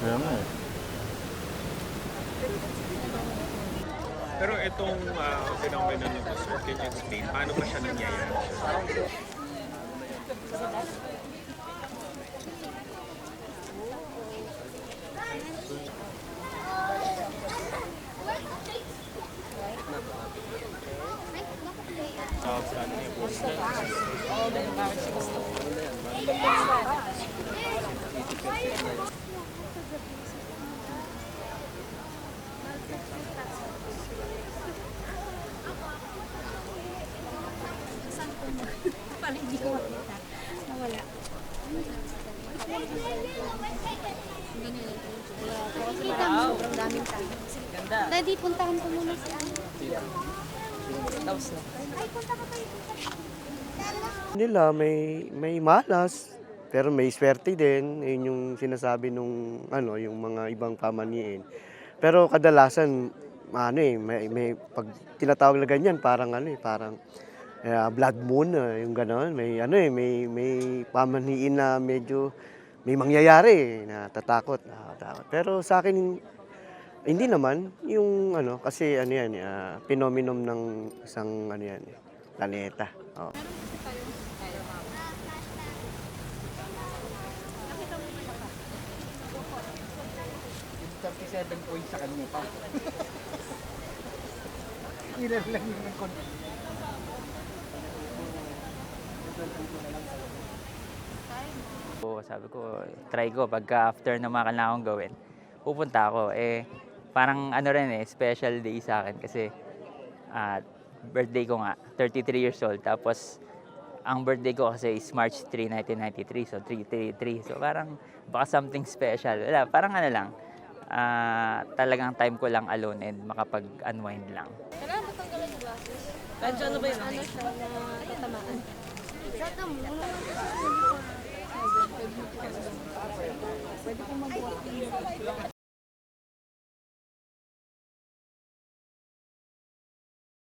Kaya nga eh. Pero itong phenomenon na to, sir, can you explain paano ba siya nangyayari? Parang hindi ko makita. Nawala. Kita mo, sobrang daming tao. Daddy, puntahan ko muna si Ano. Ay, punta ka kayo. Nila may malas, pero may swerte din. Yun yung sinasabi nung yung mga ibang pamaniin. Pero kadalasan may pag tinatawag na ganyan parang parang blood moon, yung gano'n. May pamaniin na medyo may mangyayari na tatakot. Pero sa akin hindi naman yung kasi yan, phenomenon ng isang planeta. Oo. 37 points sa kanya pa. Killer lang yung nag-control. Sabi ko, try ko pagka after na mga kailangan kong gawin, pupunta ako. Parang rin special day sa akin kasi birthday ko nga, 33 years old. Tapos, ang birthday ko kasi is March 3, 1993. So, 333. So, parang baka something special. Wala, parang talagang time ko lang alone and makapag-unwind lang. Kailangan ba tanggalan yung glasses? Ano ba yun? Ano siya na tatamaan? Sa mo, pwede ko mag-walking.